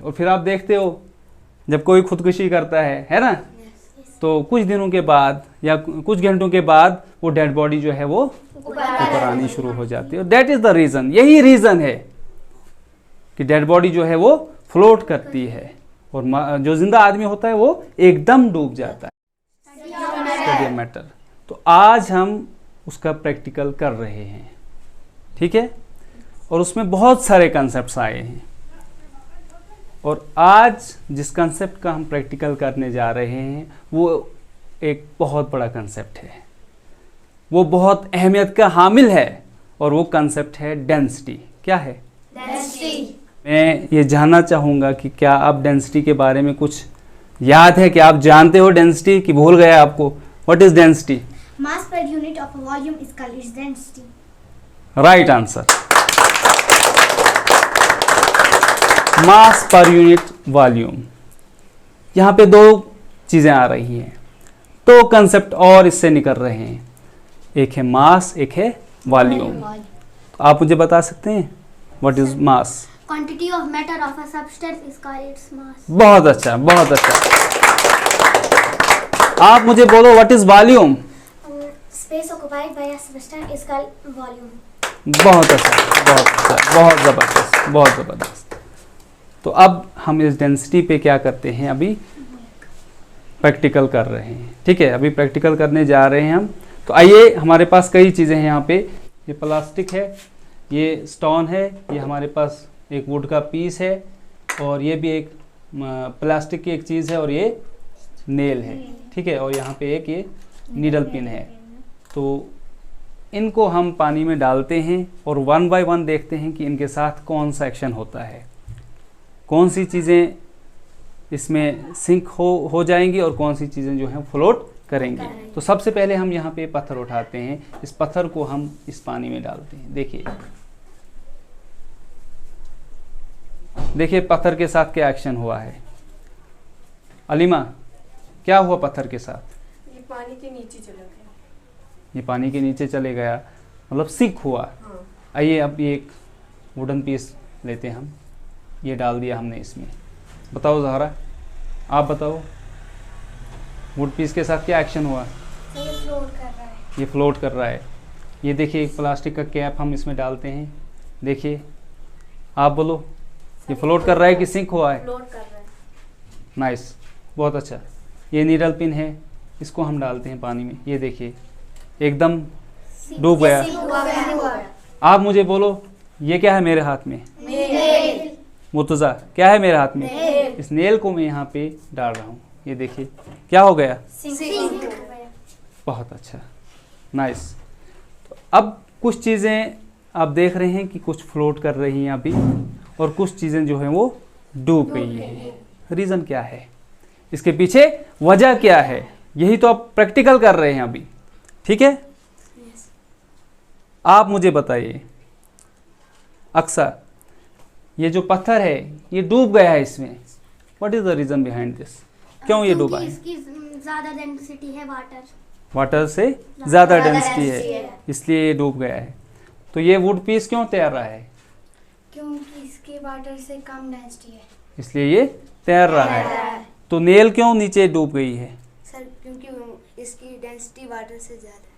और फिर आप देखते हो जब कोई खुदकुशी करता है ना, तो कुछ दिनों के बाद या कुछ घंटों के बाद वो डेड बॉडी जो है वो ऊपर आनी शुरू हो जाती है। दैट इज द रीजन, यही रीजन है कि डेड बॉडी जो है वो फ्लोट करती है और जो जिंदा आदमी होता है वो एकदम डूब जाता है। Study of matter. तो आज हम उसका प्रैक्टिकल कर रहे हैं, ठीक है, और उसमें बहुत सारे कंसेप्ट्स आए हैं। और आज जिस कंसेप्ट का हम प्रैक्टिकल करने जा रहे हैं वो एक बहुत बड़ा कंसेप्ट है, वो बहुत अहमियत का हामिल है, और वो कंसेप्ट है डेंसिटी। क्या है? डेंसिटी। मैं ये जानना चाहूँगा कि क्या आप डेंसिटी के बारे में कुछ याद है, कि आप जानते हो डेंसिटी, कि भूल गए आपको? What is density? Mass per unit of a volume is called its density. Right answer. Mass per unit volume. यहाँ पे दो चीज़ें आ रही हैं, दो कंसेप्ट और इससे निकल रहे हैं, एक है मास, एक है वॉल्यूम। तो आप मुझे बता सकते हैं what is mass? Quantity of matter of a substance is called its mass. बहुत अच्छा, बहुत अच्छा। आप मुझे बोलो what is volume? Space occupied by a substance is called volume. बहुत अच्छा, बहुत अच्छा, बहुत ज़बरदस्त, बहुत ज़बरदस्त। तो अब हम इस डेंसिटी पे क्या करते हैं, अभी प्रैक्टिकल कर रहे हैं, ठीक है, अभी प्रैक्टिकल करने जा रहे हैं हम। तो आइए, हमारे पास कई चीज़ें हैं यहाँ पे। ये प्लास्टिक है, ये स्टोन है, ये हमारे पास एक वुड का पीस है, और ये भी एक प्लास्टिक की एक चीज़ है, और ये नेल है, ठीक है, और यहाँ पे एक ये नीडल पिन है। तो इनको हम पानी में डालते हैं और वन बाय वन देखते हैं कि इनके साथ कौन सा एक्शन होता है, कौन सी चीज़ें इसमें सिंक हो जाएंगी और कौन सी चीज़ें जो हैं फ्लोट करेंगे। तो सबसे पहले हम यहाँ पे पत्थर उठाते हैं, इस पत्थर को हम इस पानी में डालते हैं। देखिए, देखिए पत्थर के साथ क्या एक्शन हुआ है। अलीमा, क्या हुआ पत्थर के साथ? ये पानी के नीचे चला गया। ये पानी के नीचे चले गया, मतलब सिंक हुआ। हाँ। आइए, अब ये एक वुडन पीस लेते हैं हम, ये डाल दिया हमने इसमें। बताओ ज़हरा, आप बताओ, वुड पीस के साथ क्या एक्शन हुआ? ये फ्लोट कर रहा है। ये फ्लोट कर रहा है। ये देखिए, एक प्लास्टिक का कैप हम इसमें डालते हैं, देखिए, आप बोलो, ये फ्लोट कर रहा है कि सिंक हुआ है? फ्लोट कर रहा है। नाइस, बहुत अच्छा। ये नीडल पिन है, इसको हम डालते हैं पानी में, ये देखिए एकदम डूब गया। आप मुझे बोलो, ये क्या है मेरे हाथ में? नेल। मुर्तज़ा, क्या है मेरे हाथ में? इस नेल को मैं यहाँ पे डाल रहा हूँ, ये देखिए क्या हो गया? सिंक। बहुत अच्छा, नाइस। तो अब कुछ चीज़ें आप देख रहे हैं कि कुछ फ्लोट कर रही हैं अभी, और कुछ चीज़ें जो हैं वो डूब गई हैं। रीज़न क्या है, इसके पीछे वजह क्या है, यही तो आप प्रैक्टिकल कर रहे हैं अभी, ठीक है? आप मुझे बताइए, अक्सर ये जो पत्थर है ये डूब गया है इसमें, what is the reason behind this? क्यों ये डूबा है? इसकी ज्यादा डेंसिटी है वाटर से ज़्यादा डेंसिटी है, इसलिए ये डूब गया है। तो ये वुड पीस क्यों तैर रहा है? क्योंकि इसके वाटर से कम डेंसिटी है, इसलिए ये तैर रहा है। तो नेल क्यों नीचे डूब गई है? सर, क्योंकि इसकी डेंसिटी वाटर से ज़्यादा है।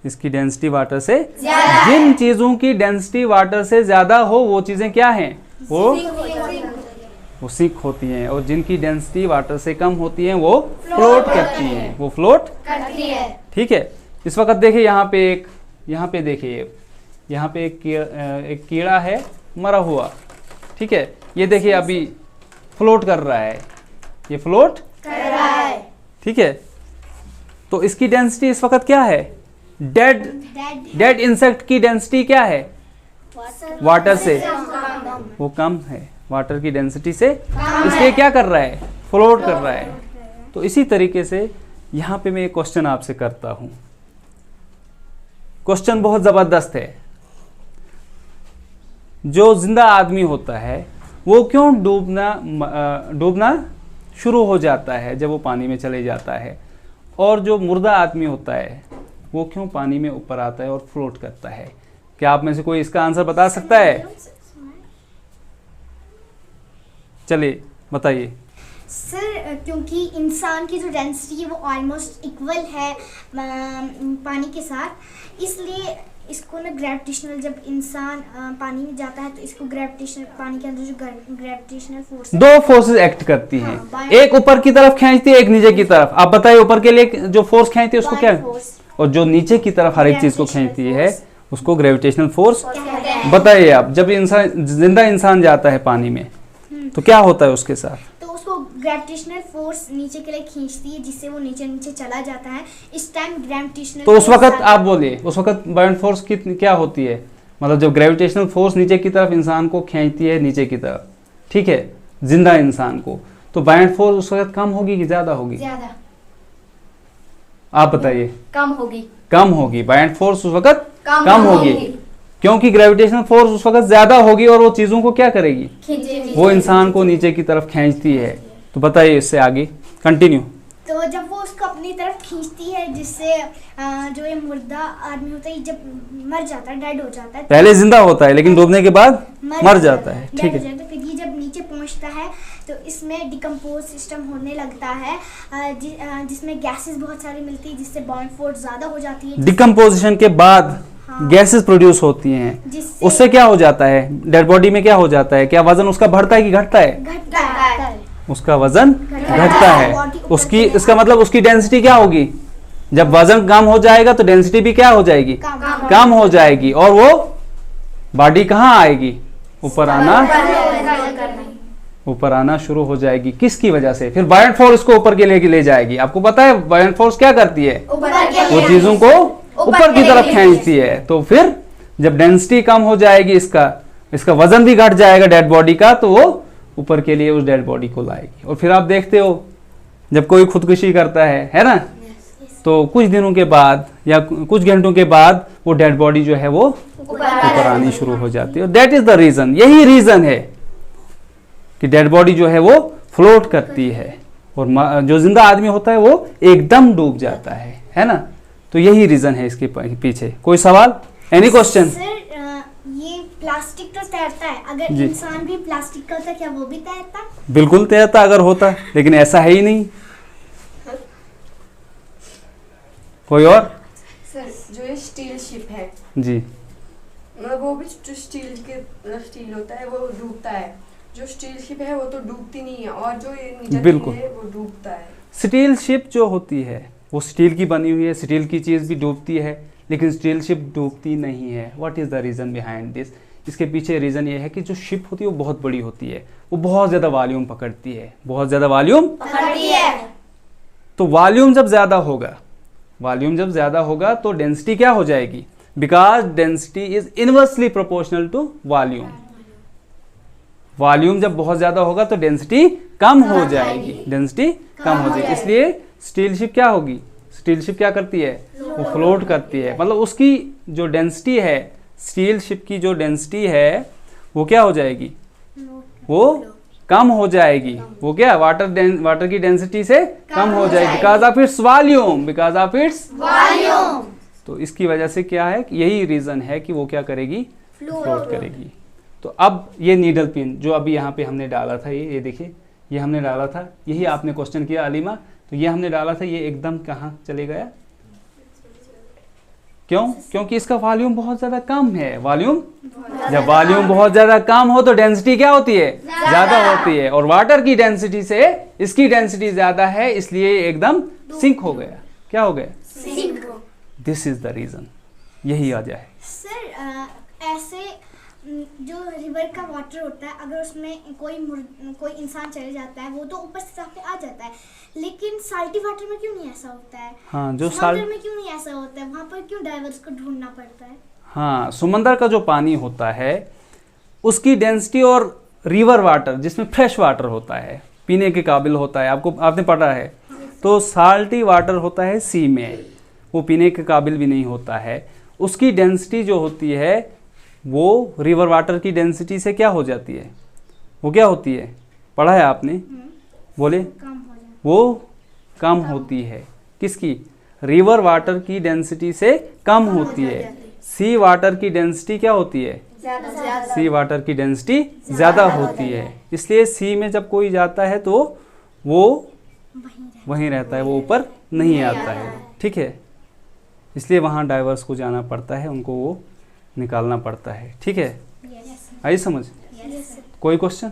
इसकी डेंसिटी वाटर से जिन चीज़ों की डेंसिटी वाटर से ज़्यादा हो वो चीज़ें क्या हैं? वो सिंक होती हैं, और जिनकी डेंसिटी वाटर से कम होती हैं वो फ्लोट करती हैं, वो फ्लोट करती है, ठीक है? इस वक्त देखिए, यहाँ पे देखिए, यहाँ पे एक कीड़ा है मरा हुआ, ठीक है? ये देखिए अभी फ्लोट कर रहा है, ये फ्लोट कर रहा है, ठीक है? तो इसकी डेंसिटी इस वक्त क्या है? डेड इंसेक्ट की डेंसिटी क्या है? वाटर से वो कम है, वाटर की डेंसिटी से, इसलिए क्या कर रहा है? फ्लोट कर रहा है। तो इसी तरीके से यहाँ पे मैं एक क्वेश्चन आपसे करता हूँ। क्वेश्चन बहुत ज़बरदस्त है। जो जिंदा आदमी होता है वो क्यों डूबना शुरू हो जाता है जब वो पानी में चले जाता है, और जो मुर्दा आदमी होता है वो क्यों पानी में ऊपर आता है और फ्लोट करता है? क्या आप में से कोई इसका आंसर बता सकता है? चलिए बताइए। सर क्योंकि इंसान की जो डेंसिटी है वो ऑलमोस्ट इक्वल है पानी के साथ, इसलिए इसको ना ग्रेविटेशनल, जब इंसान पानी में जाता है तो इसको ग्रेविटेशनल, पानी के अंदर जो ग्रेविटेशनल फोर्स, दो फोर्सेस एक्ट करती हैं, हाँ, एक ऊपर की तरफ खींचती है, एक नीचे की तरफ। आप बताइए ऊपर के लिए जो फोर्स खींचती है उसको क्या, और जो नीचे की तरफ हर एक चीज को खींचती है उसको ग्रेविटेशनल फोर्स बताइए आप। जब इंसान, जिंदा इंसान जाता है पानी में तो क्या होता है उसके साथ? तो उसको ग्रेविटेशनल फोर्स नीचे के लिए खींचती है, जिससे वो नीचे नीचे चला जाता है। इस टाइम ग्रेविटेशनल, तो उस वक्त आप बोलिए, उस वक्त बायोंट फोर्स कितनी क्या होती है? मतलब जब ग्रेविटेशनल फोर्स नीचे की तरफ इंसान को खींचती है नीचे की तरफ, ठीक है, जिंदा इंसान को, तो बायोंट फोर्स उस वक्त कम होगी कि ज्यादा होगी? ज्यादा। आप बताइए। कम होगी। कम होगी। बायोंट फोर्स उस वक्त कम होगी, क्योंकि ग्रेविटेशनल फोर्स उस वक्त ज्यादा होगी और वो चीजों को क्या करेगी, खींचेगी। वो इंसान को नीचे की तरफ खींचती है। तो बताइए इससे आगे कंटिन्यू। तो जब वो उसको अपनी तरफ खींचती है, जिससे जो ये मुर्दा आदमी होता है जब मर जाता है, डेड हो जाता है, पहले जिंदा होता है लेकिन डूबने के बाद मर जाता है, ठीक है। तो फिर ये जब नीचे पहुंचता है तो इसमें डिकम्पोज सिस्टम होने लगता है, जिसमें गैसेस बहुत सारी मिलती है, जिससे बायोंट फोर्स ज्यादा हो जाती है। डिकम्पोजिशन के बाद हाँ। गैसेस प्रोड्यूस होती हैं, जिससे उससे क्या हो जाता है, डेड बॉडी में क्या हो जाता है? क्या वजन उसका बढ़ता है कि घटता है? घटता है। उसका वजन घटता है। उसकी, इसका मतलब उसकी डेंसिटी क्या होगी? जब वजन कम हो जाएगा तो डेंसिटी भी क्या हो जाएगी? कम हो जाएगी। और वो बॉडी कहाँ आएगी? ऊपर आना शुरू हो जाएगी। किसकी वजह से? फिर बायोंट फोर्स इसको ऊपर के लिए ले जाएगी। आपको पता है बायोंट फोर्स क्या करती है? वो चीजों को ऊपर की तरफ खींचती है। तो फिर जब डेंसिटी कम हो जाएगी, इसका वजन भी घट जाएगा डेड बॉडी का, तो वो ऊपर के लिए उस डेड बॉडी को लाएगी। और फिर आप देखते हो जब कोई खुदकुशी करता है ना, तो कुछ दिनों के बाद या कुछ घंटों के बाद वो डेड बॉडी जो है वो ऊपर आनी शुरू हो जाती है। दैट इज द रीजन, यही रीजन है कि डेड बॉडी जो है वो फ्लोट करती है और जो जिंदा आदमी होता है वो एकदम डूब जाता है ना। तो यही रीजन है इसके पीछे। कोई सवाल, एनी क्वेश्चन? सर ये प्लास्टिक तो तैरता है, अगर जी। इंसान भी प्लास्टिक का होता क्या वो भी तैरता? बिल्कुल तैरता अगर होता, लेकिन ऐसा है ही नहीं। कोई और? सर जो ये स्टील शिप है, जी, वो भी जो स्टील होता है वो डूबता है। जो स्टील शिप है वो तो डूबती नहीं है, और जो ये नीचे बिल्कुल। है वो डूबता है। स्टील शिप जो होती है वो स्टील की बनी हुई है, स्टील की चीज़ भी डूबती है, लेकिन स्टील शिप डूबती नहीं है। What is the reason behind this? इसके पीछे रीज़न ये है कि जो शिप होती है वो बहुत बड़ी होती है, वो बहुत ज़्यादा वॉल्यूम पकड़ती है, बहुत ज़्यादा वॉल्यूम पकड़ती है। तो वॉल्यूम जब ज़्यादा होगा तो डेंसिटी क्या हो जाएगी? Because density is inversely proportional to volume. Volume जब बहुत ज़्यादा होगा तो डेंसिटी कम हो जाएगी, डेंसिटी कम हो जाएगी। इसलिए स्टील शिप क्या होगी? स्टील शिप क्या करती है? वो फ्लोट करती है। मतलब उसकी जो डेंसिटी है, स्टील शिप की जो डेंसिटी है वो क्या हो जाएगी? वो कम हो जाएगी। वो क्या वाटर की डेंसिटी से कम हो जाएगी, because of its volume, because of its volume. तो इसकी वजह से क्या है, यही रीजन है कि वो क्या करेगी? फ्लोट करेगी। तो अब ये नीडल पिन जो अभी यहाँ पे हमने डाला था, ये देखिए, ये हमने डाला था, यही आपने क्वेश्चन किया अलीमा, तो ये हमने डाला था, ये एकदम कहाँ चले गया? क्यों? क्योंकि इसका वॉल्यूम बहुत ज्यादा कम है। वॉल्यूम, जब वॉल्यूम बहुत ज्यादा कम हो तो डेंसिटी क्या होती है? ज्यादा होती है। और वाटर की डेंसिटी से इसकी डेंसिटी ज्यादा है, इसलिए एकदम सिंक हो गया। क्या हो गया? दिस इज द रीजन, यही वजह है। सर ऐसे जो रिवर का वाटर होता है, अगर उसमें कोई इंसान चले जाता है वो तो ऊपर से साफ आ जाता है, लेकिन साल्टी वाटर में क्यों नहीं ऐसा होता है? हाँ, जो समुद्र में क्यों नहीं ऐसा होता है? वहाँ पर क्यों डाइवर्स को ढूंढना पड़ता है? हाँ, समंदर का जो पानी होता है उसकी डेंसिटी और रिवर वाटर जिसमें फ्रेश वाटर होता है, पीने के काबिल होता है, आपने पढ़ा है। तो साल्टी वाटर होता है सी में, वो पीने के काबिल भी नहीं होता है। उसकी डेंसिटी जो होती है वो रिवर वाटर की डेंसिटी से क्या हो जाती है? वो क्या होती है? पढ़ा है आपने? बोले। कम हो जाता वो कम होती है। किसकी? रिवर वाटर की डेंसिटी से कम होती है। सी वाटर की डेंसिटी क्या होती है? ज्यादा सी वाटर की डेंसिटी ज़्यादा होती है, इसलिए सी में जब कोई जाता है तो वो वहीं रहता है, वो ऊपर नहीं आता है। ठीक है, इसलिए वहाँ डाइवर्स को जाना पड़ता है, उनको वो निकालना पड़ता है। ठीक है, आई समझ? कोई क्वेश्चन?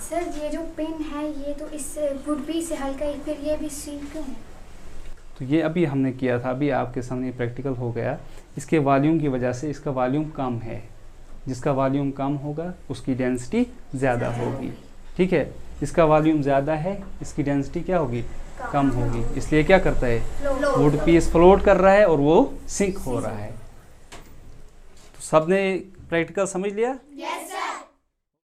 सर ये जो पेन है ये तो इससे वुड बी से हल्का है, फिर ये भी सी क्यों है? तो ये अभी हमने किया था, अभी आपके सामने प्रैक्टिकल हो गया। इसके वॉल्यूम की वजह से इसका वॉल्यूम कम है, जिसका वॉल्यूम कम होगा उसकी डेंसिटी ज़्यादा होगी। ठीक है, इसका वॉल्यूम ज़्यादा है, इसकी डेंसिटी क्या होगी? कम होगी। इसलिए क्या करता है? वुड पीस फ्लोट कर रहा है और वो सिंक हो रहा है। तो सबने प्रैक्टिकल समझ लिया?